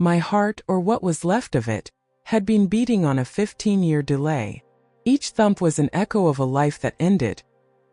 My heart, or what was left of it, had been beating on a 15-year delay. Each thump was an echo of a life that ended,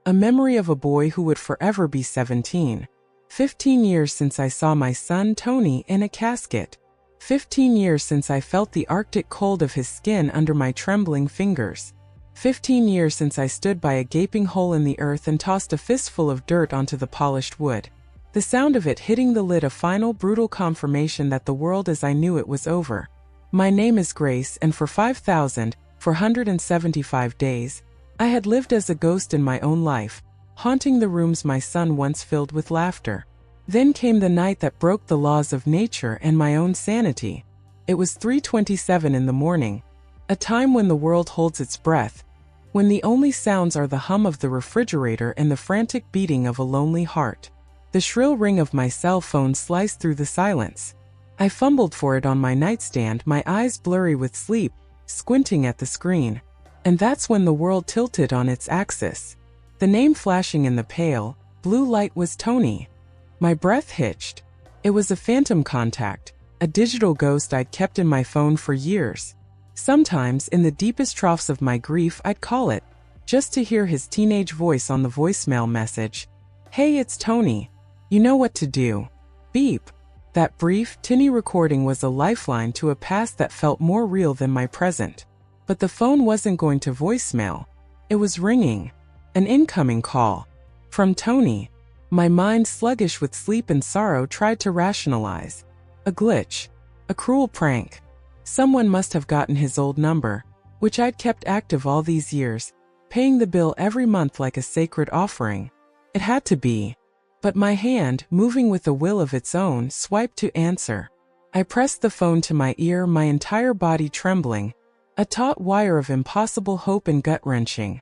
a memory of a boy who would forever be 17. 15 years since I saw my son Tony in a casket. 15 years since I felt the Arctic cold of his skin under my trembling fingers. 15 years since I stood by a gaping hole in the earth and tossed a fistful of dirt onto the polished wood. The sound of it hitting the lid a final brutal confirmation that the world as I knew it was over. My name is Grace, and for 475 days, I had lived as a ghost in my own life, haunting the rooms my son once filled with laughter. Then came the night that broke the laws of nature and my own sanity. It was 3:27 in the morning, a time when the world holds its breath, when the only sounds are the hum of the refrigerator and the frantic beating of a lonely heart. The shrill ring of my cell phone sliced through the silence. I fumbled for it on my nightstand, my eyes blurry with sleep, squinting at the screen. And that's when the world tilted on its axis. The name flashing in the pale blue light was Tony. My breath hitched. It was a phantom contact, a digital ghost I'd kept in my phone for years. Sometimes, in the deepest troughs of my grief, I'd call it, just to hear his teenage voice on the voicemail message. "Hey, it's Tony. You know what to do." Beep. That brief, tinny recording was a lifeline to a past that felt more real than my present. But the phone wasn't going to voicemail. It was ringing. An incoming call. From Tony. My mind, sluggish with sleep and sorrow, tried to rationalize. A glitch. A cruel prank. Someone must have gotten his old number, which I'd kept active all these years, paying the bill every month like a sacred offering. It had to be. But my hand, moving with a will of its own, swiped to answer. I pressed the phone to my ear, my entire body trembling, a taut wire of impossible hope and gut-wrenching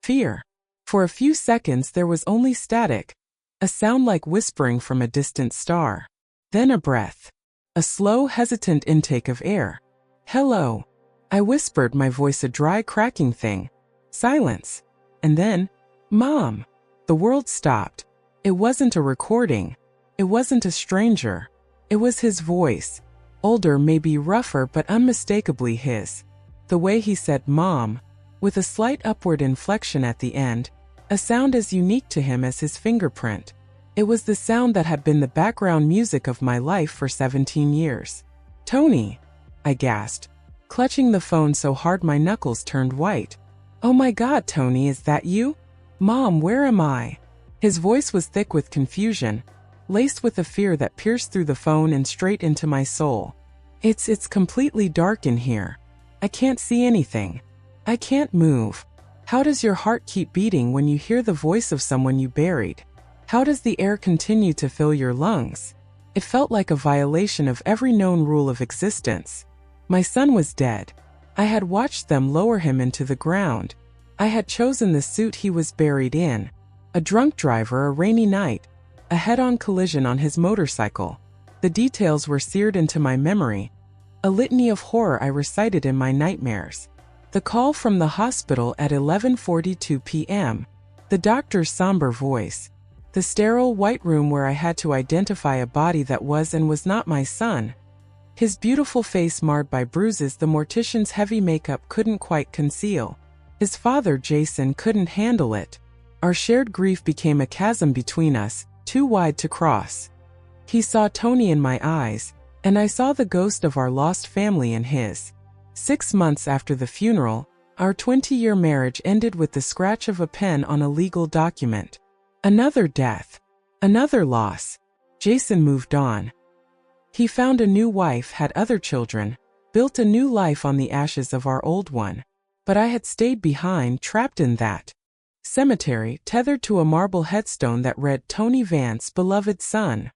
fear. For a few seconds there was only static, a sound like whispering from a distant star. Then a breath. A slow, hesitant intake of air. "Hello," I whispered, my voice a dry, cracking thing. Silence. And then, "Mom." The world stopped. It wasn't a recording. It wasn't a stranger. It was his voice. Older, maybe rougher, but unmistakably his. The way he said "Mom," with a slight upward inflection at the end, a sound as unique to him as his fingerprint. It was the sound that had been the background music of my life for 17 years. "Tony," I gasped, clutching the phone so hard my knuckles turned white. "Oh my God, Tony, is that you? Mom, where am I?" His voice was thick with confusion, laced with a fear that pierced through the phone and straight into my soul. It's completely dark in here. I can't see anything. I can't move. How does your heart keep beating when you hear the voice of someone you buried? How does the air continue to fill your lungs?" It felt like a violation of every known rule of existence. My son was dead. I had watched them lower him into the ground. I had chosen the suit he was buried in. A drunk driver, a rainy night, a head-on collision on his motorcycle. The details were seared into my memory, a litany of horror I recited in my nightmares. The call from the hospital at 11:42 p.m., the doctor's somber voice, the sterile white room where I had to identify a body that was and was not my son, his beautiful face marred by bruises the mortician's heavy makeup couldn't quite conceal. His father, Jason, couldn't handle it. Our shared grief became a chasm between us, too wide to cross. He saw Tony in my eyes, and I saw the ghost of our lost family in his. 6 months after the funeral, our 20-year marriage ended with the scratch of a pen on a legal document. Another death. Another loss. Jason moved on. He found a new wife, had other children, built a new life on the ashes of our old one. But I had stayed behind, trapped in that cemetery, tethered to a marble headstone that read Tony Vance, beloved son.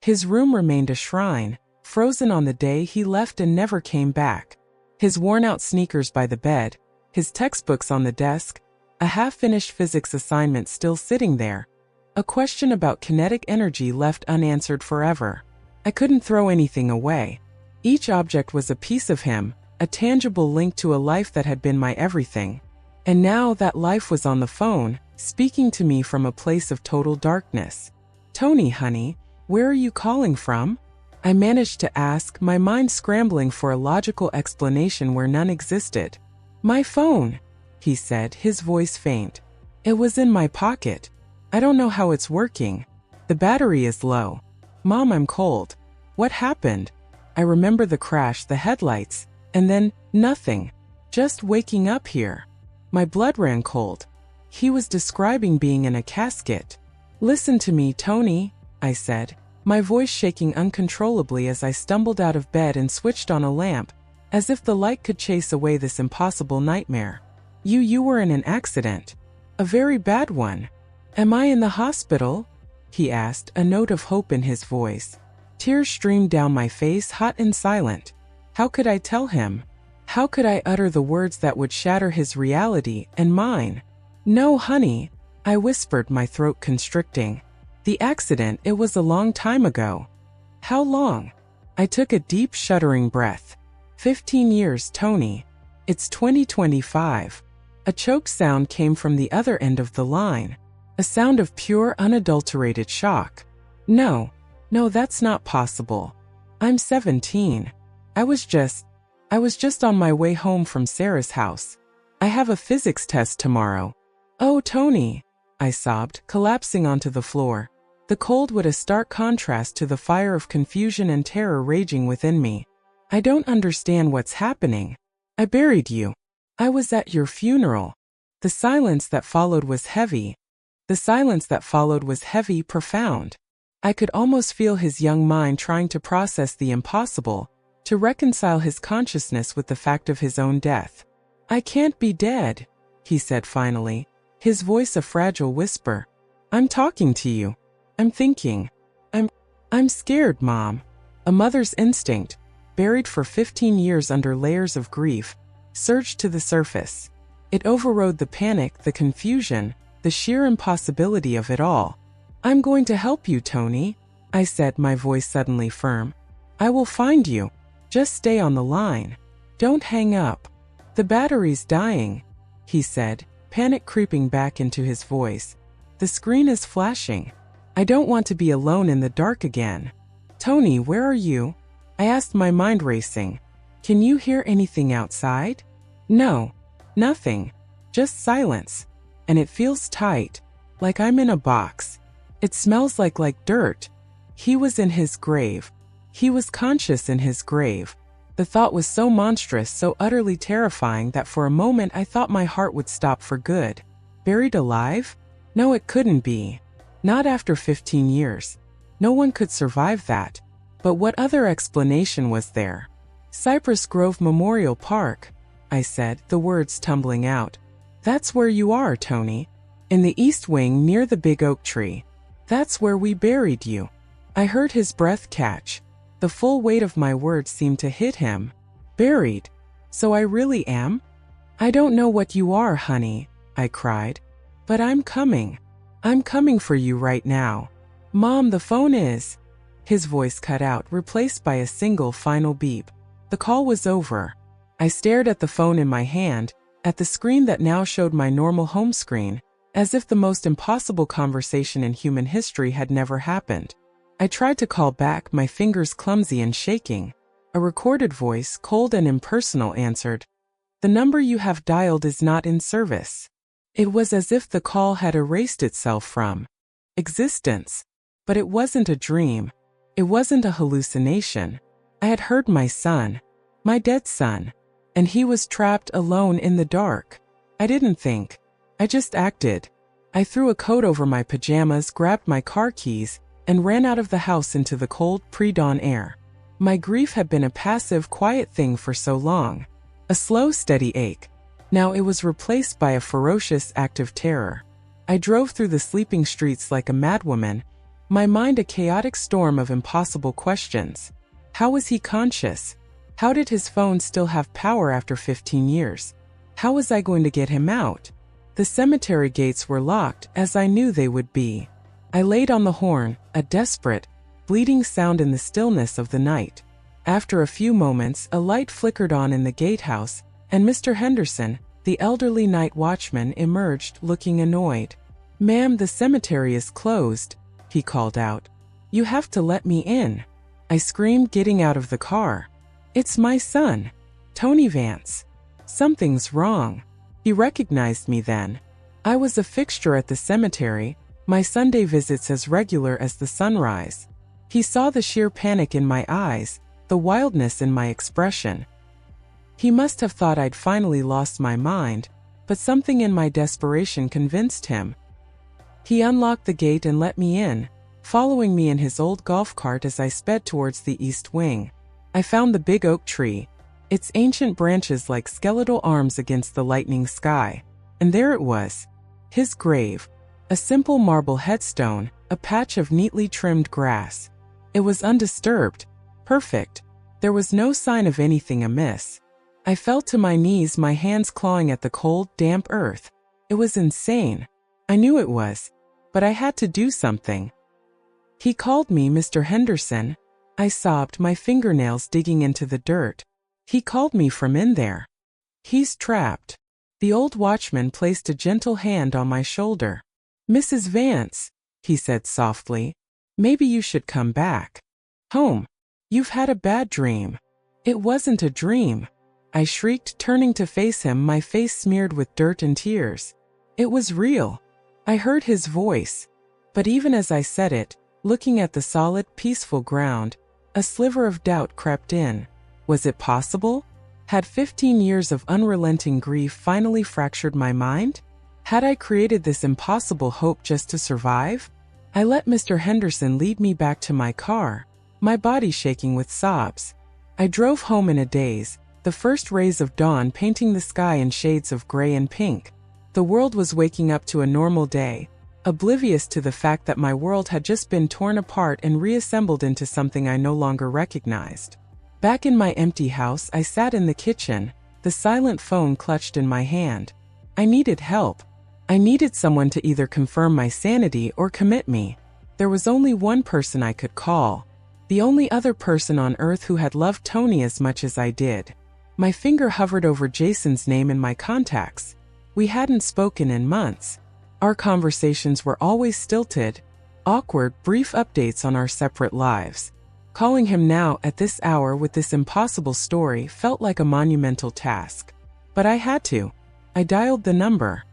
His room remained a shrine, frozen on the day he left and never came back. His worn-out sneakers by the bed, his textbooks on the desk, a half-finished physics assignment still sitting there, a question about kinetic energy left unanswered forever. I couldn't throw anything away. Each object was a piece of him, a tangible link to a life that had been my everything. And now that life was on the phone, speaking to me from a place of total darkness. "Tony, honey, where are you calling from?" I managed to ask, my mind scrambling for a logical explanation where none existed. My phone, he said, his voice faint. It was in my pocket. I don't know how it's working. The battery is low. Mom, I'm cold. What happened? I remember the crash, the headlights, and then nothing. Just waking up here. My blood ran cold. He was describing being in a casket. Listen to me, Tony, I said, my voice shaking uncontrollably as I stumbled out of bed and switched on a lamp, as if the light could chase away this impossible nightmare. You were in an accident. A very bad one. Am I in the hospital? He asked, a note of hope in his voice. Tears streamed down my face, hot and silent. How could I tell him? How could I utter the words that would shatter his reality and mine? No, honey, I whispered, my throat constricting. The accident, it was a long time ago. How long? I took a deep, shuddering breath. 15 years, Tony. It's 2025. A choked sound came from the other end of the line. A sound of pure, unadulterated shock. No, that's not possible. I'm 17. I was just on my way home from Sarah's house. I have a physics test tomorrow. Oh, Tony, I sobbed, collapsing onto the floor. The cold was a stark contrast to the fire of confusion and terror raging within me. I don't understand what's happening. I buried you. I was at your funeral. The silence that followed was heavy. Profound. I could almost feel his young mind trying to process the impossible, to reconcile his consciousness with the fact of his own death. I can't be dead, he said finally, his voice a fragile whisper. I'm talking to you. I'm thinking. I'm scared, Mom. A mother's instinct, buried for 15 years under layers of grief, surged to the surface. It overrode the panic, the confusion, the sheer impossibility of it all. I'm going to help you, Tony, I said, my voice suddenly firm. I will find you. Just stay on the line. Don't hang up. The battery's dying, he said, panic creeping back into his voice. The screen is flashing. I don't want to be alone in the dark again. Tony, where are you? I asked, my mind racing. Can you hear anything outside? No, nothing. Just silence. And it feels tight, like I'm in a box. It smells like dirt. He was in his grave. He was conscious in his grave. The thought was so monstrous, so utterly terrifying that for a moment I thought my heart would stop for good. Buried alive? No, it couldn't be. Not after 15 years. No one could survive that. But what other explanation was there? Cypress Grove Memorial Park, I said, the words tumbling out. That's where you are, Tony. In the east wing near the big oak tree. That's where we buried you. I heard his breath catch. The full weight of my words seemed to hit him. Buried? So I really am? I don't know what you are, honey, I cried. But I'm coming. I'm coming for you right now. Mom, the phone is... His voice cut out, replaced by a single final beep. The call was over. I stared at the phone in my hand, at the screen that now showed my normal home screen, as if the most impossible conversation in human history had never happened. I tried to call back, my fingers clumsy and shaking. A recorded voice, cold and impersonal, answered. The number you have dialed is not in service. It was as if the call had erased itself from existence. But it wasn't a dream. It wasn't a hallucination. I had heard my son, my dead son, and he was trapped alone in the dark. I didn't think. I just acted. I threw a coat over my pajamas, grabbed my car keys, and ran out of the house into the cold, pre-dawn air. My grief had been a passive, quiet thing for so long. A slow, steady ache. Now it was replaced by a ferocious act of terror. I drove through the sleeping streets like a madwoman, my mind a chaotic storm of impossible questions. How was he conscious? How did his phone still have power after 15 years? How was I going to get him out? The cemetery gates were locked, as I knew they would be. I laid on the horn, a desperate, bleeding sound in the stillness of the night. After a few moments, a light flickered on in the gatehouse, and Mr. Henderson, the elderly night watchman, emerged, looking annoyed. Ma'am, the cemetery is closed, he called out. You have to let me in. I screamed, getting out of the car. "It's my son, Tony Vance. Something's wrong." He recognized me then. I was a fixture at the cemetery, my Sunday visits as regular as the sunrise. He saw the sheer panic in my eyes, the wildness in my expression. He must have thought I'd finally lost my mind, but something in my desperation convinced him. He unlocked the gate and let me in, following me in his old golf cart as I sped towards the east wing. I found the big oak tree, its ancient branches like skeletal arms against the lightning sky. And there it was, his grave, a simple marble headstone, a patch of neatly trimmed grass. It was undisturbed, perfect. There was no sign of anything amiss. I fell to my knees, my hands clawing at the cold, damp earth. It was insane. I knew it was, but I had to do something. "He called me Mr. Henderson," I sobbed, my fingernails digging into the dirt. "He called me from in there. He's trapped." The old watchman placed a gentle hand on my shoulder. "Mrs. Vance," he said softly, "maybe you should come back home. You've had a bad dream." "It wasn't a dream," I shrieked, turning to face him, my face smeared with dirt and tears. "It was real." I heard his voice, but even as I said it, looking at the solid, peaceful ground, a sliver of doubt crept in. Was it possible? Had 15 years of unrelenting grief finally fractured my mind? Had I created this impossible hope just to survive? I let Mr. Henderson lead me back to my car, my body shaking with sobs. I drove home in a daze, the first rays of dawn painting the sky in shades of gray and pink. The world was waking up to a normal day, oblivious to the fact that my world had just been torn apart and reassembled into something I no longer recognized. Back in my empty house, I sat in the kitchen, the silent phone clutched in my hand. I needed help. I needed someone to either confirm my sanity or commit me. There was only one person I could call, the only other person on earth who had loved Tony as much as I did. My finger hovered over Jason's name in my contacts. We hadn't spoken in months. Our conversations were always stilted, awkward, brief updates on our separate lives. Calling him now at this hour with this impossible story felt like a monumental task. But I had to. I dialed the number.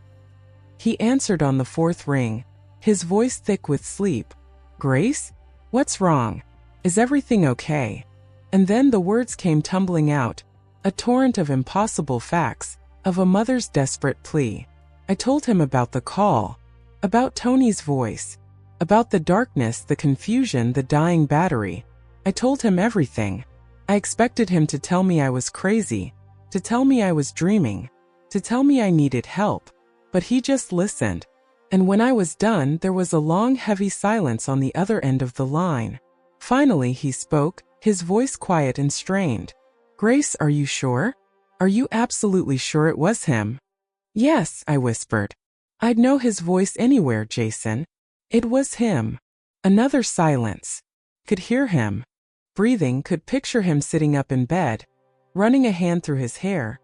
He answered on the fourth ring, his voice thick with sleep. "Grace? What's wrong? Is everything okay?" And then the words came tumbling out, a torrent of impossible facts, of a mother's desperate plea. I told him about the call, about Tony's voice, about the darkness, the confusion, the dying battery. I told him everything. I expected him to tell me I was crazy, to tell me I was dreaming, to tell me I needed help. But he just listened. And when I was done, there was a long, heavy silence on the other end of the line. Finally, he spoke, his voice quiet and strained. "Grace, are you sure? Are you absolutely sure it was him?" "Yes," I whispered. "I'd know his voice anywhere, Jason. It was him." Another silence. Could hear him. Breathing, could picture him sitting up in bed, running a hand through his hair,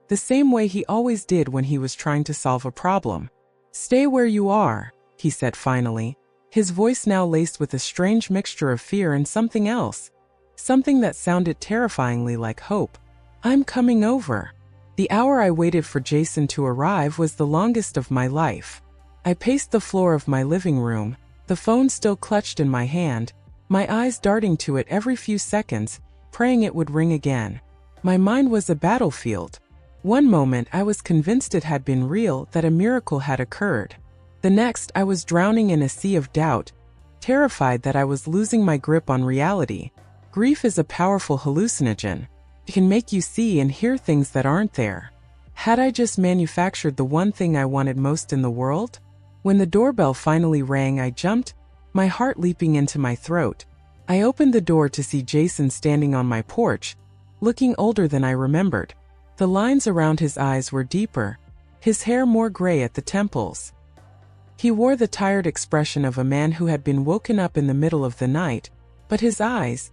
the same way he always did when he was trying to solve a problem. "Stay where you are," he said finally, his voice now laced with a strange mixture of fear and something else, something that sounded terrifyingly like hope. "I'm coming over." The hour I waited for Jason to arrive was the longest of my life. I paced the floor of my living room, the phone still clutched in my hand, my eyes darting to it every few seconds, praying it would ring again. My mind was a battlefield. One moment I was convinced it had been real, that a miracle had occurred. The next I was drowning in a sea of doubt, terrified that I was losing my grip on reality. Grief is a powerful hallucinogen. It can make you see and hear things that aren't there. Had I just manufactured the one thing I wanted most in the world? When the doorbell finally rang, I jumped, my heart leaping into my throat. I opened the door to see Jason standing on my porch, looking older than I remembered. The lines around his eyes were deeper, his hair more gray at the temples. He wore the tired expression of a man who had been woken up in the middle of the night, but his eyes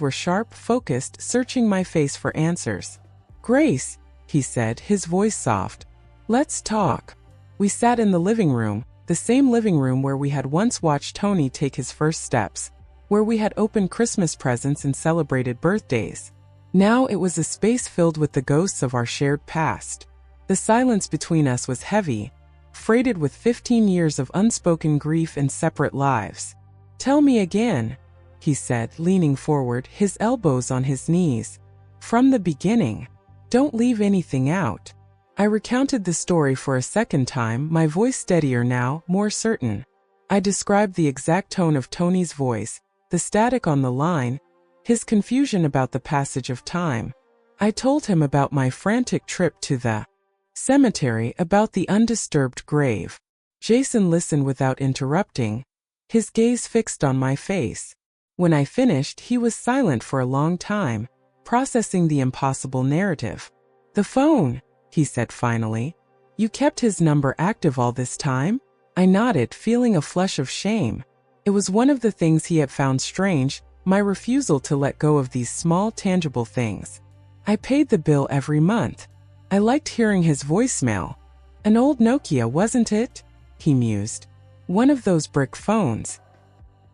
were sharp, focused, searching my face for answers. "Grace," he said, his voice soft. "Let's talk." We sat in the living room, the same living room where we had once watched Tony take his first steps. where we had opened Christmas presents and celebrated birthdays. Now it was a space filled with the ghosts of our shared past. The silence between us was heavy, freighted with 15 years of unspoken grief and separate lives. "Tell me again," he said, leaning forward, his elbows on his knees. "From the beginning. Don't leave anything out." I recounted the story for a second time, my voice steadier now, more certain. I described the exact tone of Tony's voice, the static on the line, his confusion about the passage of time. I told him about my frantic trip to the cemetery, about the undisturbed grave. Jason listened without interrupting, his gaze fixed on my face. When I finished, he was silent for a long time, processing the impossible narrative. "The phone," he said finally. "You kept his number active all this time?" I nodded, feeling a flush of shame. It was one of the things he had found strange, my refusal to let go of these small, tangible things. "I paid the bill every month. I liked hearing his voicemail. An old Nokia, wasn't it?" he mused. "One of those brick phones."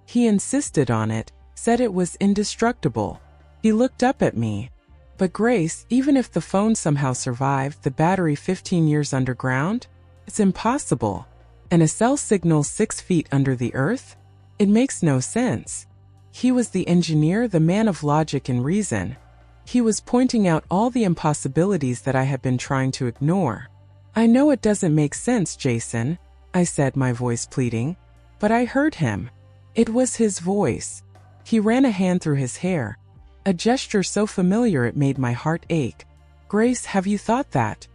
He insisted on it, said it was indestructible. He looked up at me. "But Grace, even if the phone somehow survived the battery 15 years underground, it's impossible. And a cell signal 6 feet under the earth? It makes no sense." He was the engineer, the man of logic and reason. He was pointing out all the impossibilities that I had been trying to ignore. "I know it doesn't make sense, Jason," I said, my voice pleading. But I heard him. It was his voice. He ran a hand through his hair, a gesture so familiar it made my heart ache. "Grace, have you thought that?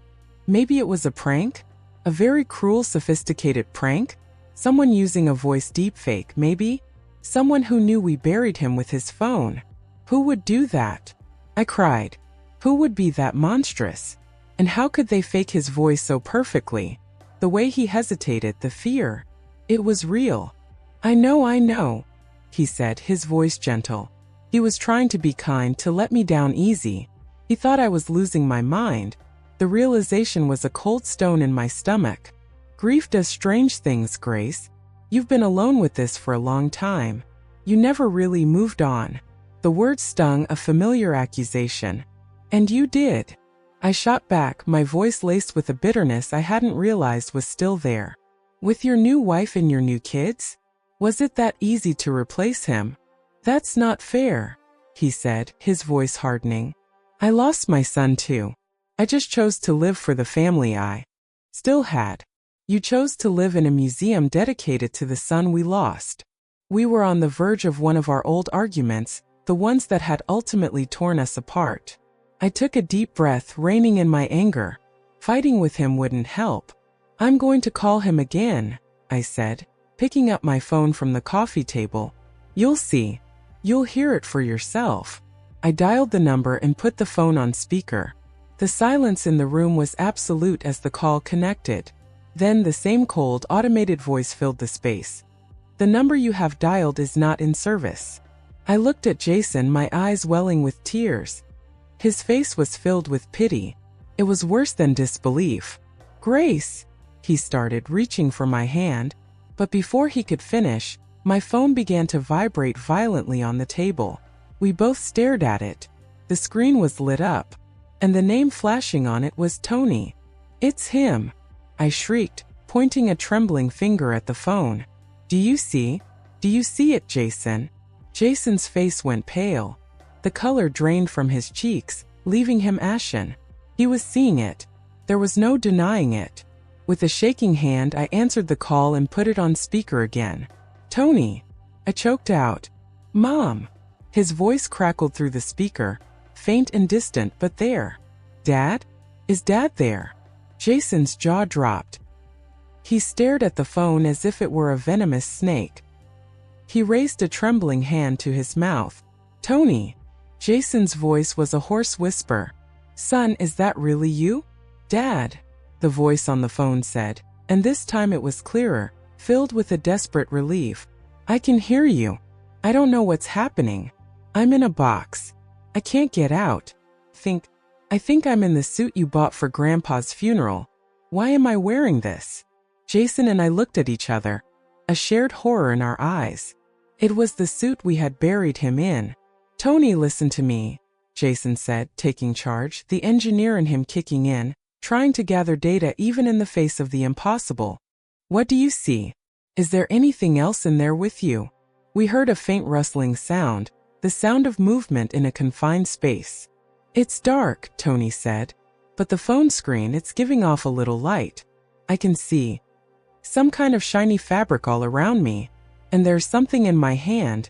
Maybe it was a prank? A very cruel, sophisticated prank? Someone using a voice deepfake, maybe? Someone who knew we buried him with his phone. Who would do that?" I cried. "Who would be that monstrous? And how could they fake his voice so perfectly? The way he hesitated, the fear. It was real." I know," he said, his voice gentle. He was trying to be kind, to let me down easy. He thought I was losing my mind. The realization was a cold stone in my stomach. "Grief does strange things, Grace. You've been alone with this for a long time. You never really moved on." The word stung, a familiar accusation. "And you did." I shot back, my voice laced with a bitterness I hadn't realized was still there. "With your new wife and your new kids? Was it that easy to replace him?" "That's not fair," he said, his voice hardening. "I lost my son too. I just chose to live for the family I still had. You chose to live in a museum dedicated to the son we lost." We were on the verge of one of our old arguments, the ones that had ultimately torn us apart. I took a deep breath, reining in my anger. Fighting with him wouldn't help. "I'm going to call him again," I said, picking up my phone from the coffee table. "You'll see. You'll hear it for yourself." I dialed the number and put the phone on speaker. The silence in the room was absolute as the call connected. Then the same cold, automated voice filled the space. "The number you have dialed is not in service." I looked at Jason, my eyes welling with tears. His face was filled with pity. It was worse than disbelief. "Grace," he started, reaching for my hand, but before he could finish, my phone began to vibrate violently on the table. We both stared at it. The screen was lit up, and the name flashing on it was Tony. "It's him," I shrieked, pointing a trembling finger at the phone. Do you see it, Jason?" Jason's face went pale. The color drained from his cheeks, leaving him ashen. He was seeing it. There was no denying it. With a shaking hand, I answered the call and put it on speaker again. "Tony," I choked out. "Mom." His voice crackled through the speaker, faint and distant, but there. "Dad? Is Dad there?" Jason's jaw dropped. He stared at the phone as if it were a venomous snake. He raised a trembling hand to his mouth. "Tony." Jason's voice was a hoarse whisper. "Son, is that really you?" "Dad," the voice on the phone said, and this time it was clearer, filled with a desperate relief. "I can hear you. I don't know what's happening. I'm in a box. I can't get out. I think I'm in the suit you bought for Grandpa's funeral. Why am I wearing this?" Jason and I looked at each other, a shared horror in our eyes. It was the suit we had buried him in. Tony, listen to me, Jason said, taking charge, the engineer in him kicking in, trying to gather data even in the face of the impossible. What do you see? Is there anything else in there with you? We heard a faint rustling sound, the sound of movement in a confined space. It's dark, Tony said, but the phone screen, it's giving off a little light. I can see some kind of shiny fabric all around me, and there's something in my hand.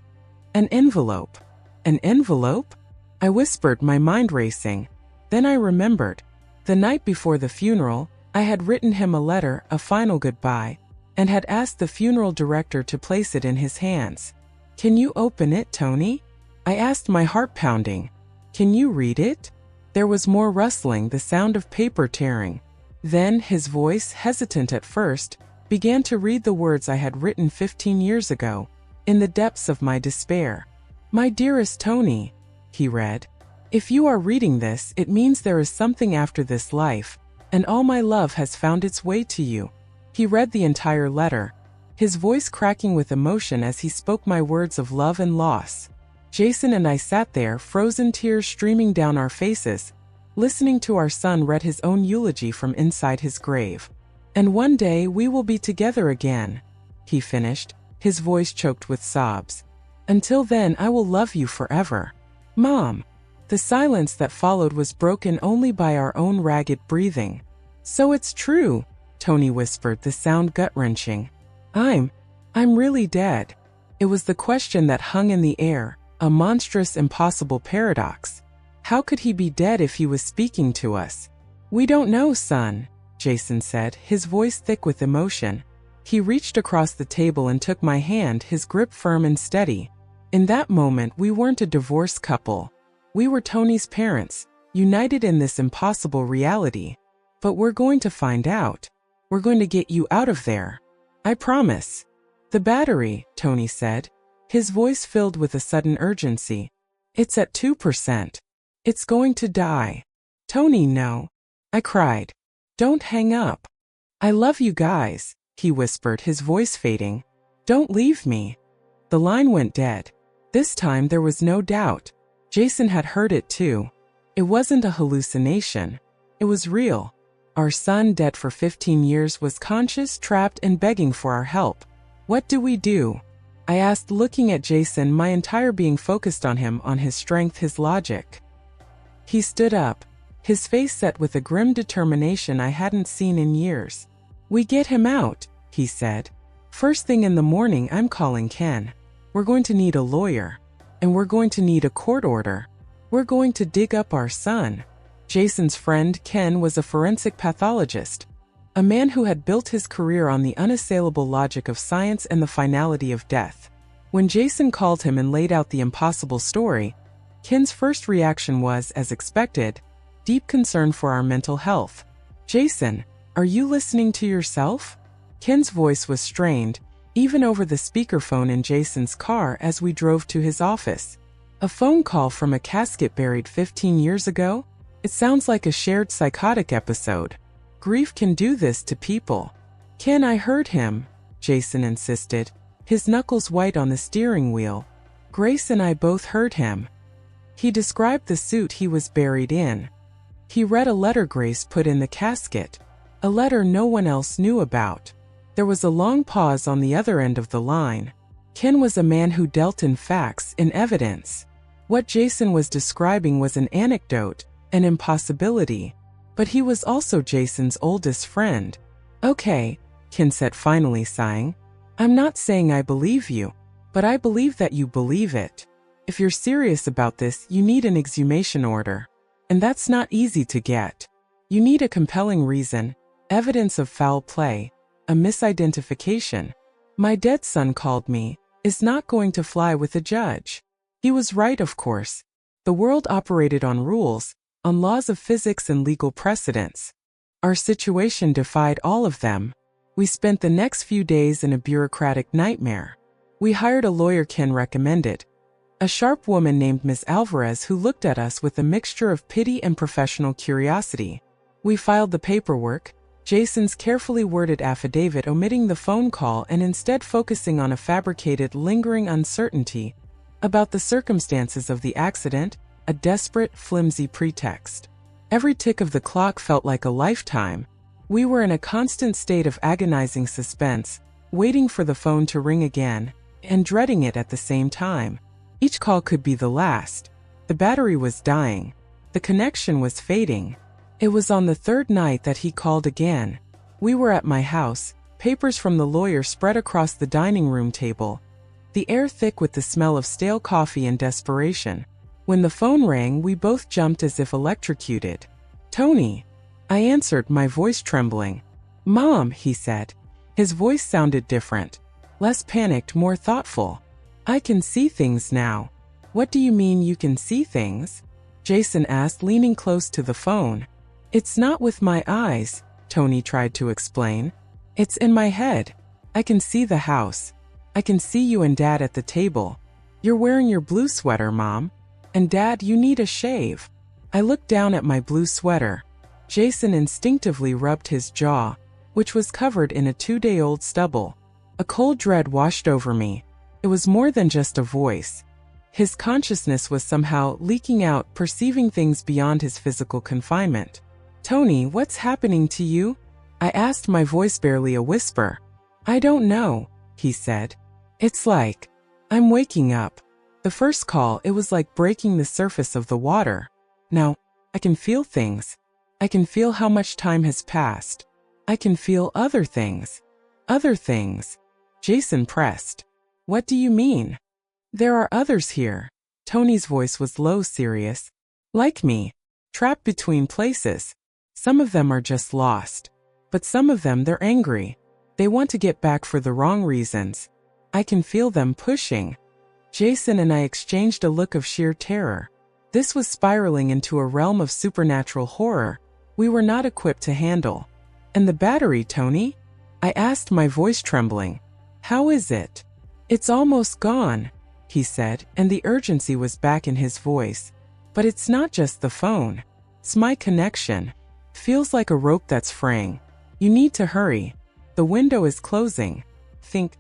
An envelope. An envelope? I whispered, my mind racing. Then I remembered. The night before the funeral, I had written him a letter, a final goodbye, and had asked the funeral director to place it in his hands. Can you open it, Tony? I asked, my heart pounding. Can you read it? There was more rustling, the sound of paper tearing. Then his voice, hesitant at first, began to read the words I had written 15 years ago, in the depths of my despair. My dearest Tony, he read, if you are reading this, it means there is something after this life, and all my love has found its way to you. He read the entire letter, his voice cracking with emotion as he spoke my words of love and loss. Jason and I sat there, frozen, tears streaming down our faces, listening to our son read his own eulogy from inside his grave. And one day we will be together again, he finished, his voice choked with sobs. Until then, I will love you forever. Mom. The silence that followed was broken only by our own ragged breathing. So it's true, Tony whispered, the sound gut-wrenching. I'm really dead. It was the question that hung in the air, a monstrous, impossible paradox. How could he be dead if he was speaking to us? We don't know, son, Jason said, his voice thick with emotion. He reached across the table and took my hand, his grip firm and steady. In that moment, we weren't a divorced couple. We were Tony's parents, united in this impossible reality. But we're going to find out. We're going to get you out of there. I promise. The battery, Tony said, his voice filled with a sudden urgency. It's at 2%. It's going to die. Tony, no. I cried. Don't hang up. I love you guys, he whispered, his voice fading. Don't leave me. The line went dead. This time there was no doubt. Jason had heard it too. It wasn't a hallucination. It was real. Our son, dead for 15 years, was conscious, trapped, and begging for our help. What do we do? I asked, looking at Jason, my entire being focused on him, on his strength, his logic. He stood up, his face set with a grim determination I hadn't seen in years. We get him out, he said. First thing in the morning, I'm calling Ken. We're going to need a lawyer. And we're going to need a court order. We're going to dig up our son. Jason's friend, Ken, was a forensic pathologist, a man who had built his career on the unassailable logic of science and the finality of death. When Jason called him and laid out the impossible story, Ken's first reaction was, as expected, deep concern for our mental health. Jason, are you listening to yourself? Ken's voice was strained, even over the speakerphone in Jason's car as we drove to his office. A phone call from a casket buried 15 years ago? It sounds like a shared psychotic episode. Grief can do this to people. Ken, I heard him, Jason insisted, his knuckles white on the steering wheel. Grace and I both heard him. He described the suit he was buried in. He read a letter Grace put in the casket, a letter no one else knew about. There was a long pause on the other end of the line. Ken was a man who dealt in facts, in evidence. What Jason was describing was an anecdote, an impossibility. But he was also Jason's oldest friend. Okay, Ken said, finally sighing. I'm not saying I believe you, but I believe that you believe it. If you're serious about this, you need an exhumation order. And that's not easy to get. You need a compelling reason, evidence of foul play, a misidentification. My dead son called me, is not going to fly with a judge. He was right, of course. The world operated on rules, on laws of physics and legal precedents. Our situation defied all of them. We spent the next few days in a bureaucratic nightmare. We hired a lawyer Ken recommended, a sharp woman named Miss Alvarez who looked at us with a mixture of pity and professional curiosity. We filed the paperwork, Jason's carefully worded affidavit omitting the phone call and instead focusing on a fabricated, lingering uncertainty about the circumstances of the accident, a desperate, flimsy pretext. Every tick of the clock felt like a lifetime. We were in a constant state of agonizing suspense, waiting for the phone to ring again, and dreading it at the same time. Each call could be the last. The battery was dying. The connection was fading. It was on the third night that he called again. We were at my house, papers from the lawyer spread across the dining room table, the air thick with the smell of stale coffee and desperation. When the phone rang, we both jumped as if electrocuted. "Tony," I answered, my voice trembling. "Mom," he said. His voice sounded different, less panicked, more thoughtful. "I can see things now." "What do you mean you can see things?" Jason asked, leaning close to the phone. "It's not with my eyes," Tony tried to explain. "It's in my head. I can see the house. I can see you and Dad at the table. You're wearing your blue sweater, Mom. And Dad, you need a shave." I looked down at my blue sweater. Jason instinctively rubbed his jaw, which was covered in a 2-day-old stubble. A cold dread washed over me. It was more than just a voice. His consciousness was somehow leaking out, perceiving things beyond his physical confinement. "Tony, what's happening to you?" I asked, my voice barely a whisper. "I don't know," he said. "It's like I'm waking up." The first call, it was like breaking the surface of the water. Now, I can feel things. I can feel how much time has passed. I can feel other things. Other things. Jason pressed. "What do you mean?" "There are others here." Tony's voice was low, serious. "Like me. Trapped between places. Some of them are just lost. But some of them, they're angry. They want to get back for the wrong reasons. I can feel them pushing." Jason and I exchanged a look of sheer terror. This was spiraling into a realm of supernatural horror we were not equipped to handle. "And the battery, Tony?" I asked, my voice trembling. "How is it?" "It's almost gone," he said, and the urgency was back in his voice. "But it's not just the phone. It's my connection. Feels like a rope that's fraying. You need to hurry. The window is closing. Think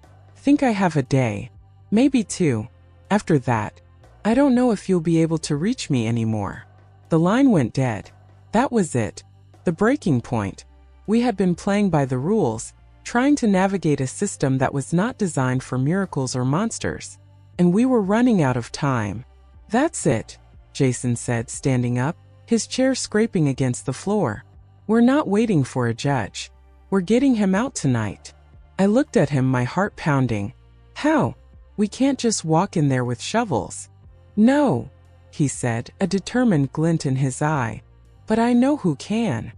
I have a day. Maybe 2. After that, I don't know if you'll be able to reach me anymore." The line went dead. That was it. The breaking point. We had been playing by the rules, trying to navigate a system that was not designed for miracles or monsters. And we were running out of time. "That's it," Jason said, standing up, his chair scraping against the floor. "We're not waiting for a judge. We're getting him out tonight." I looked at him, my heart pounding. "How? We can't just walk in there with shovels." "No," he said, a determined glint in his eye. "But I know who can."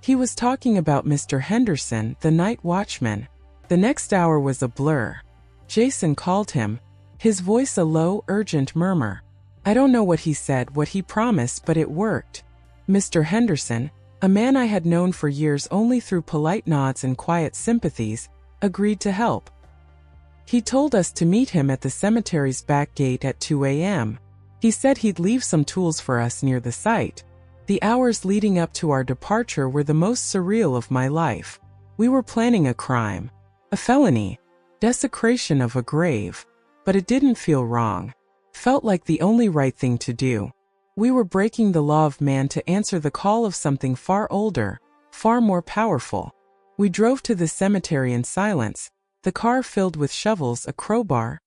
He was talking about Mr. Henderson, the night watchman. The next hour was a blur. Jason called him, his voice a low, urgent murmur. I don't know what he said, what he promised, but it worked. Mr. Henderson, a man I had known for years only through polite nods and quiet sympathies, agreed to help. He told us to meet him at the cemetery's back gate at 2 a.m. He said he'd leave some tools for us near the site. The hours leading up to our departure were the most surreal of my life. We were planning a crime, a felony, desecration of a grave, but it didn't feel wrong. Felt like the only right thing to do. We were breaking the law of man to answer the call of something far older, far more powerful. We drove to the cemetery in silence, the car filled with shovels, a crowbar,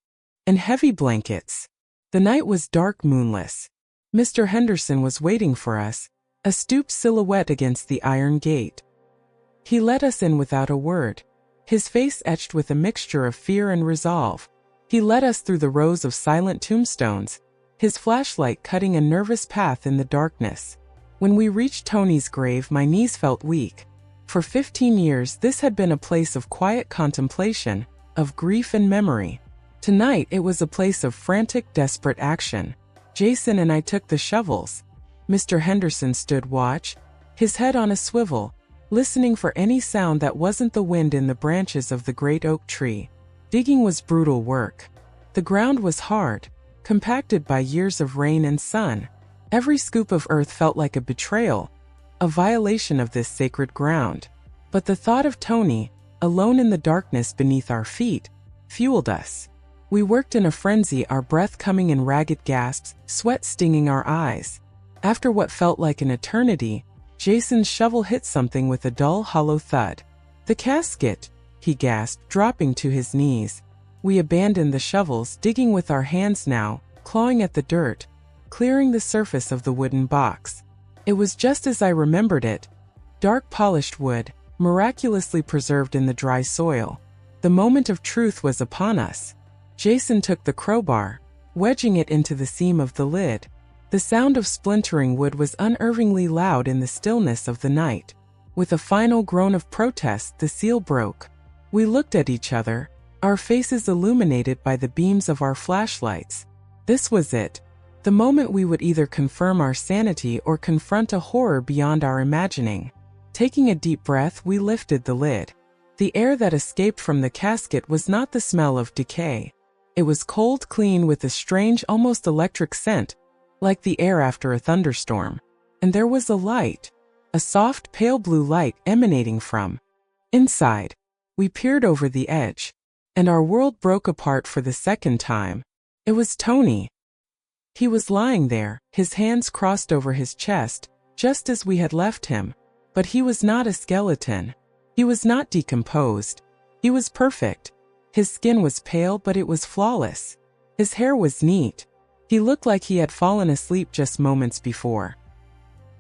and heavy blankets. The night was dark, moonless. Mr. Henderson was waiting for us, a stooped silhouette against the iron gate. He let us in without a word, his face etched with a mixture of fear and resolve. He led us through the rows of silent tombstones, his flashlight cutting a nervous path in the darkness. When we reached Tony's grave, my knees felt weak. For 15 years, this had been a place of quiet contemplation, of grief and memory. Tonight, it was a place of frantic, desperate action. Jason and I took the shovels. Mr. Henderson stood watch, his head on a swivel, listening for any sound that wasn't the wind in the branches of the great oak tree. Digging was brutal work. The ground was hard, compacted by years of rain and sun. Every scoop of earth felt like a betrayal, a violation of this sacred ground. But the thought of Tony, alone in the darkness beneath our feet, fueled us. We worked in a frenzy, our breath coming in ragged gasps, sweat stinging our eyes. After what felt like an eternity, Jason's shovel hit something with a dull, hollow thud. "The casket," he gasped, dropping to his knees. We abandoned the shovels, digging with our hands now, clawing at the dirt, clearing the surface of the wooden box. It was just as I remembered it. Dark polished wood, miraculously preserved in the dry soil. The moment of truth was upon us. Jason took the crowbar, wedging it into the seam of the lid. The sound of splintering wood was unnervingly loud in the stillness of the night. With a final groan of protest, the seal broke. We looked at each other, our faces illuminated by the beams of our flashlights. This was it. The moment we would either confirm our sanity or confront a horror beyond our imagining. Taking a deep breath, we lifted the lid. The air that escaped from the casket was not the smell of decay. It was cold, clean, with a strange, almost electric scent, like the air after a thunderstorm. And there was a light, a soft, pale blue light emanating from inside. We peered over the edge, and our world broke apart for the second time. It was Tony. He was lying there, his hands crossed over his chest, just as we had left him. But he was not a skeleton. He was not decomposed. He was perfect. His skin was pale, but it was flawless. His hair was neat. He looked like he had fallen asleep just moments before.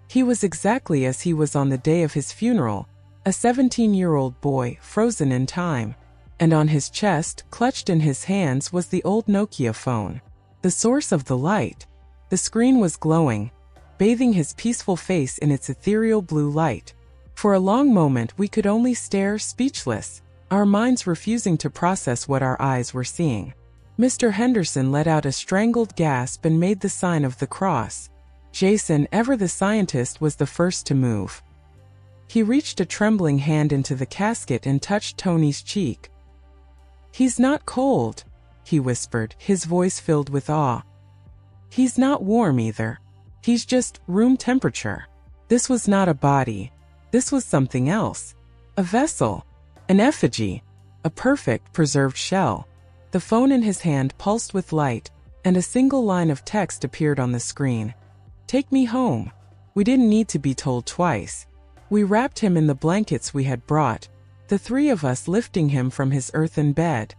He was exactly as he was on the day of his funeral, a 17-year-old boy frozen in time. And on his chest, clutched in his hands, was the old Nokia phone. The source of the light. The screen was glowing, bathing his peaceful face in its ethereal blue light. For a long moment we could only stare, speechless, our minds refusing to process what our eyes were seeing. Mr. Henderson let out a strangled gasp and made the sign of the cross. Jason, ever the scientist, was the first to move. He reached a trembling hand into the casket and touched Tony's cheek. "He's not cold," he whispered, his voice filled with awe. "He's not warm either. He's just room temperature." This was not a body. This was something else. A vessel. An effigy. A perfect, preserved shell. The phone in his hand pulsed with light, and a single line of text appeared on the screen. "Take me home." We didn't need to be told twice. We wrapped him in the blankets we had brought, the three of us lifting him from his earthen bed.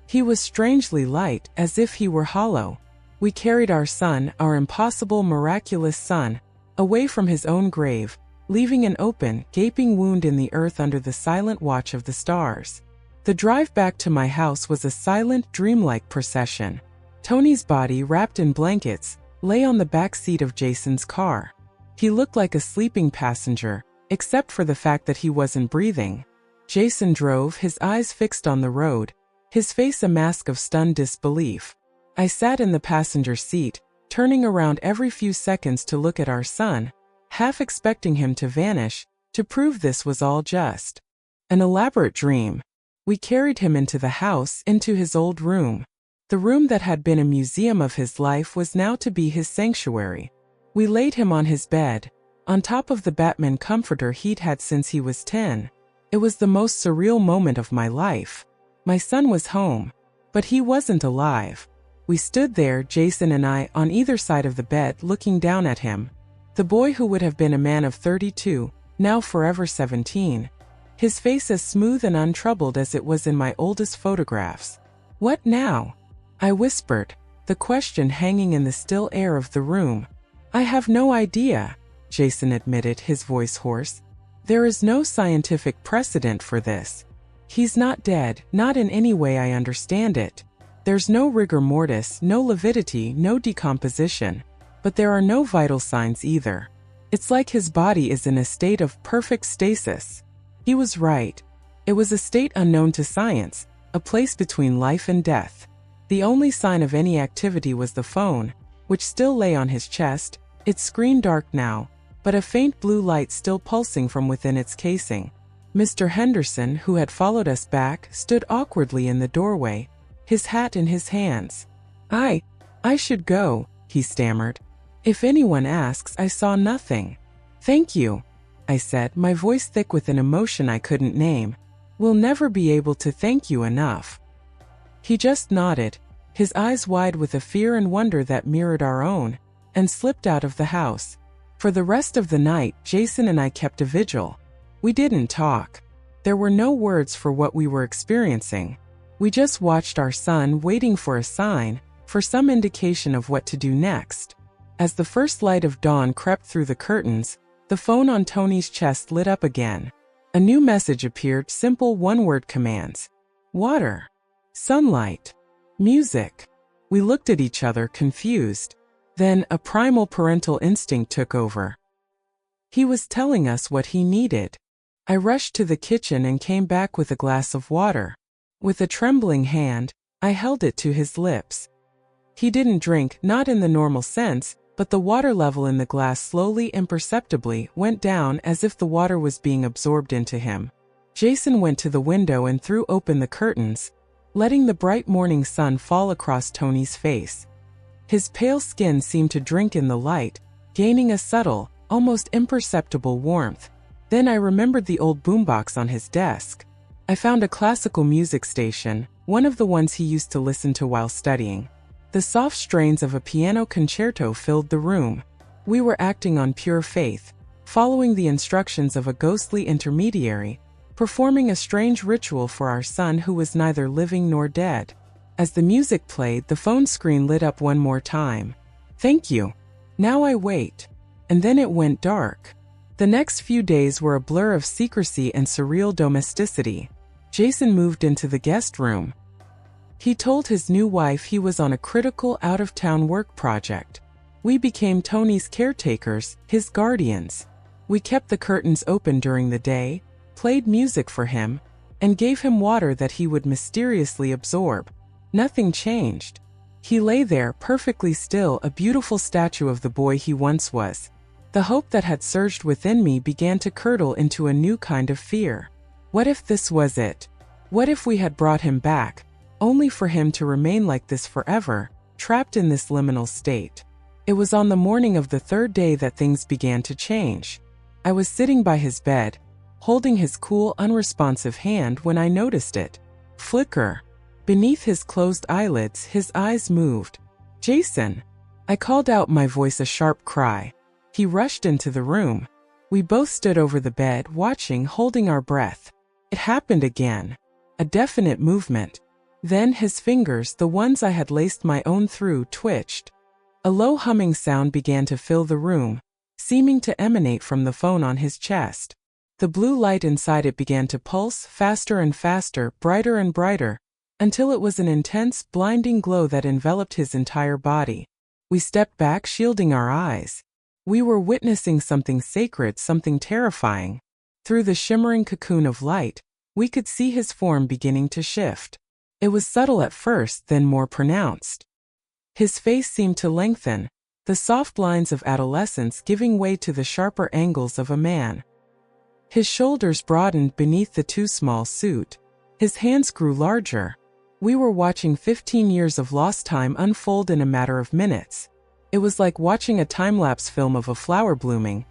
He was strangely light, as if he were hollow. We carried our son, our impossible, miraculous son, away from his own grave, leaving an open, gaping wound in the earth under the silent watch of the stars. The drive back to my house was a silent, dreamlike procession. Tony's body, wrapped in blankets, lay on the back seat of Jason's car. He looked like a sleeping passenger, except for the fact that he wasn't breathing. Jason drove, his eyes fixed on the road, his face a mask of stunned disbelief. I sat in the passenger seat, turning around every few seconds to look at our son, half expecting him to vanish, to prove this was all just an elaborate dream. We carried him into the house, into his old room. The room that had been a museum of his life was now to be his sanctuary. We laid him on his bed, on top of the Batman comforter he'd had since he was 10. It was the most surreal moment of my life. My son was home, but he wasn't alive. We stood there, Jason and I, on either side of the bed, looking down at him. The boy who would have been a man of 32, now forever 17. His face as smooth and untroubled as it was in my oldest photographs. "What now?" I whispered, the question hanging in the still air of the room. "I have no idea," Jason admitted, his voice hoarse. "There is no scientific precedent for this. He's not dead, not in any way I understand it. There's no rigor mortis, no lividity, no decomposition. But there are no vital signs either. It's like his body is in a state of perfect stasis." He was right. It was a state unknown to science, a place between life and death. The only sign of any activity was the phone, which still lay on his chest, its screen dark now, but a faint blue light still pulsing from within its casing. Mr. Henderson, who had followed us back, stood awkwardly in the doorway, his hat in his hands. I should go," he stammered. "If anyone asks, I saw nothing." "Thank you." I said, my voice thick with an emotion I couldn't name. We'll never be able to thank you enough. He just nodded, his eyes wide with a fear and wonder that mirrored our own, and slipped out of the house. For the rest of the night, Jason and I kept a vigil. We didn't talk. There were no words for what we were experiencing. We just watched our son, waiting for a sign, for some indication of what to do next. As the first light of dawn crept through the curtains, the phone on Tony's chest lit up again. A new message appeared, simple one-word commands. Water. Sunlight. Music. We looked at each other, confused. Then, a primal parental instinct took over. He was telling us what he needed. I rushed to the kitchen and came back with a glass of water. With a trembling hand, I held it to his lips. He didn't drink, not in the normal sense, but the water level in the glass slowly, imperceptibly, went down as if the water was being absorbed into him. Jason went to the window and threw open the curtains, letting the bright morning sun fall across Tony's face. His pale skin seemed to drink in the light, gaining a subtle, almost imperceptible warmth. Then I remembered the old boombox on his desk. I found a classical music station, one of the ones he used to listen to while studying. The soft strains of a piano concerto filled the room. We were acting on pure faith, following the instructions of a ghostly intermediary, performing a strange ritual for our son who was neither living nor dead. As the music played, the phone screen lit up one more time. Thank you. Now I wait. And then it went dark. The next few days were a blur of secrecy and surreal domesticity. Jason moved into the guest room. He told his new wife he was on a critical out-of-town work project. We became Tony's caretakers, his guardians. We kept the curtains open during the day, played music for him, and gave him water that he would mysteriously absorb. Nothing changed. He lay there, perfectly still, a beautiful statue of the boy he once was. The hope that had surged within me began to curdle into a new kind of fear. What if this was it? What if we had brought him back, only for him to remain like this forever, trapped in this liminal state? It was on the morning of the third day that things began to change. I was sitting by his bed, holding his cool, unresponsive hand when I noticed it flicker. Beneath his closed eyelids, his eyes moved. Jason! I called out, my voice a sharp cry. He rushed into the room. We both stood over the bed, watching, holding our breath. It happened again. A definite movement. Then his fingers, the ones I had laced my own through, twitched. A low humming sound began to fill the room, seeming to emanate from the phone on his chest. The blue light inside it began to pulse, faster and faster, brighter and brighter, until it was an intense, blinding glow that enveloped his entire body. We stepped back, shielding our eyes. We were witnessing something sacred, something terrifying. Through the shimmering cocoon of light, we could see his form beginning to shift. It was subtle at first, then more pronounced. His face seemed to lengthen, the soft lines of adolescence giving way to the sharper angles of a man. His shoulders broadened beneath the too small suit. His hands grew larger. We were watching 15 years of lost time unfold in a matter of minutes. It was like watching a time-lapse film of a flower blooming.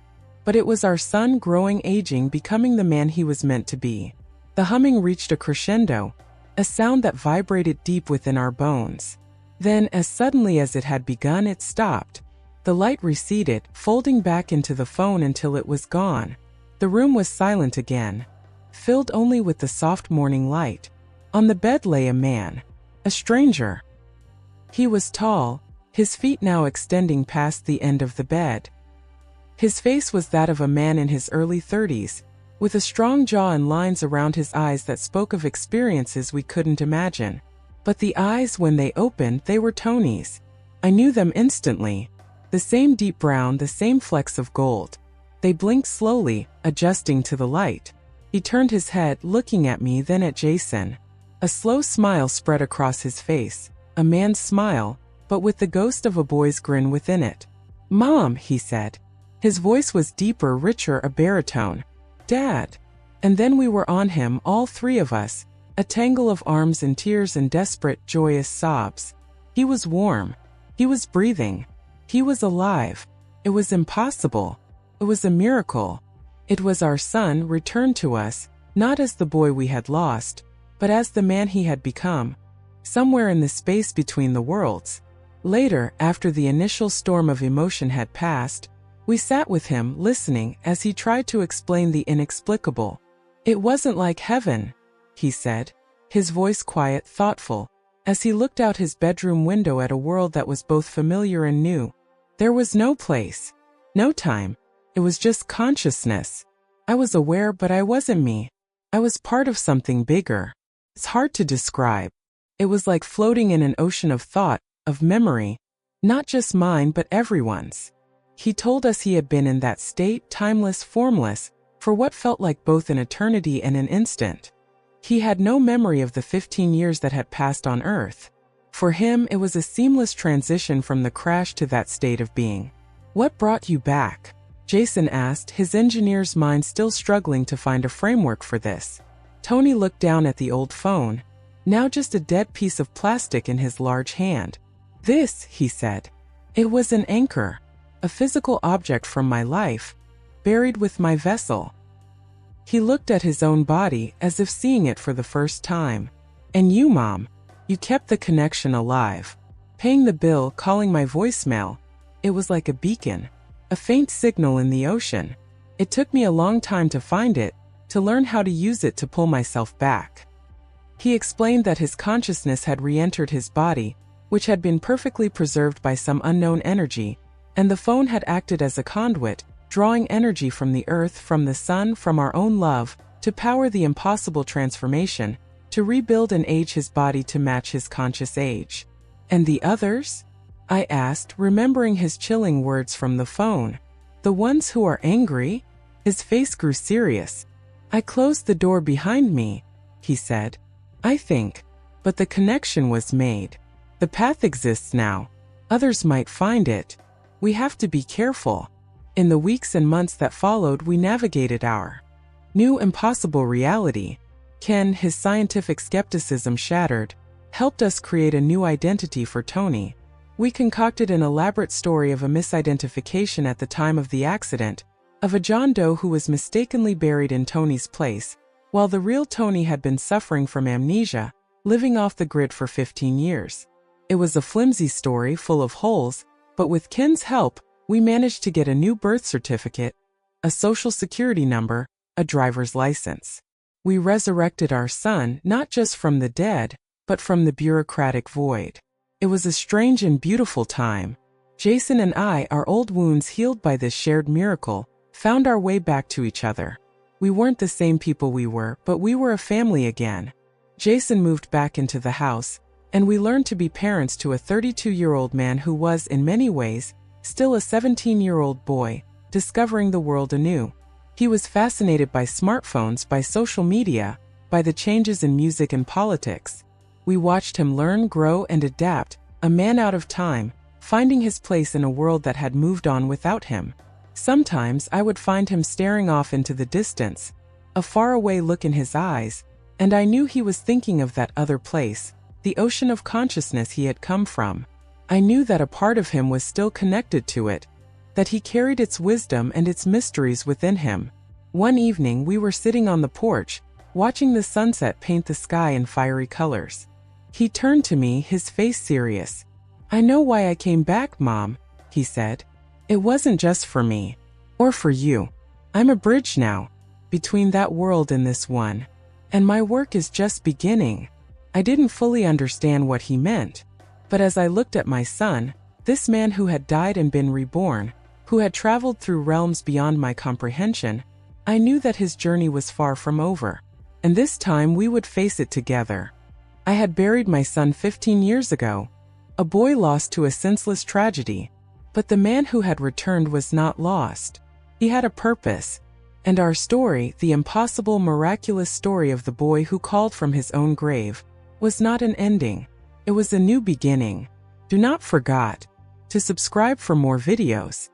But it was our son growing, aging, becoming the man he was meant to be. The humming reached a crescendo, a sound that vibrated deep within our bones. Then, as suddenly as it had begun, it stopped. The light receded, folding back into the phone until it was gone. The room was silent again, filled only with the soft morning light. On the bed lay a man, a stranger. He was tall, his feet now extending past the end of the bed. His face was that of a man in his early 30s, with a strong jaw and lines around his eyes that spoke of experiences we couldn't imagine. But the eyes, when they opened, they were Tony's. I knew them instantly. The same deep brown, the same flecks of gold. They blinked slowly, adjusting to the light. He turned his head, looking at me, then at Jason. A slow smile spread across his face, a man's smile, but with the ghost of a boy's grin within it. "Mom," he said. His voice was deeper, richer, a baritone. "Dad." And then we were on him, all three of us, a tangle of arms and tears and desperate, joyous sobs. He was warm. He was breathing. He was alive. It was impossible. It was a miracle. It was our son returned to us, not as the boy we had lost, but as the man he had become, somewhere in the space between the worlds. Later, after the initial storm of emotion had passed, we sat with him listening as he tried to explain the inexplicable. It wasn't like heaven, he said, his voice quiet, thoughtful, as he looked out his bedroom window at a world that was both familiar and new. There was no place, no time. It was just consciousness. I was aware, but I wasn't me. I was part of something bigger. It's hard to describe. It was like floating in an ocean of thought, of memory, not just mine but everyone's. He told us he had been in that state, timeless, formless, for what felt like both an eternity and an instant. He had no memory of the 15 years that had passed on Earth. For him, it was a seamless transition from the crash to that state of being. What brought you back? Jason asked, his engineer's mind still struggling to find a framework for this. Tony looked down at the old phone, now just a dead piece of plastic in his large hand. This, he said. It was an anchor, a physical object from my life, buried with my vessel. He looked at his own body as if seeing it for the first time. And you, Mom, you kept the connection alive. Paying the bill, calling my voicemail. It was like a beacon, a faint signal in the ocean. It took me a long time to find it, to learn how to use it to pull myself back. He explained that his consciousness had re-entered his body, which had been perfectly preserved by some unknown energy, and the phone had acted as a conduit, drawing energy from the earth, from the sun, from our own love, to power the impossible transformation, to rebuild and age his body to match his conscious age. And the others? I asked, remembering his chilling words from the phone. The ones who are angry? His face grew serious. I closed the door behind me, he said. I think. But the connection was made. The path exists now. Others might find it. We have to be careful. In the weeks and months that followed, we navigated our new impossible reality. Ken, his scientific skepticism shattered, helped us create a new identity for Tony. We concocted an elaborate story of a misidentification at the time of the accident, of a John Doe who was mistakenly buried in Tony's place, while the real Tony had been suffering from amnesia, living off the grid for 15 years. It was a flimsy story full of holes, but with Ken's help, we managed to get a new birth certificate, a social security number, a driver's license. We resurrected our son not just from the dead, but from the bureaucratic void. It was a strange and beautiful time. Jason and I, our old wounds healed by this shared miracle, found our way back to each other. We weren't the same people we were, but we were a family again. Jason moved back into the house, and we learned to be parents to a 32-year-old man who was, in many ways, still a 17-year-old boy, discovering the world anew. He was fascinated by smartphones, by social media, by the changes in music and politics. We watched him learn, grow, and adapt, a man out of time, finding his place in a world that had moved on without him. Sometimes I would find him staring off into the distance, a faraway look in his eyes, and I knew he was thinking of that other place, the ocean of consciousness he had come from. I knew that a part of him was still connected to it, that he carried its wisdom and its mysteries within him. One evening we were sitting on the porch, watching the sunset paint the sky in fiery colors. He turned to me, his face serious. I know why I came back, Mom, he said. It wasn't just for me. Or for you. I'm a bridge now, between that world and this one. And my work is just beginning. I didn't fully understand what he meant. But as I looked at my son, this man who had died and been reborn, who had traveled through realms beyond my comprehension, I knew that his journey was far from over. And this time we would face it together. I had buried my son 15 years ago, a boy lost to a senseless tragedy. But the man who had returned was not lost. He had a purpose. And our story, the impossible, miraculous story of the boy who called from his own grave, was not an ending. It was a new beginning. Do not forget to subscribe for more videos.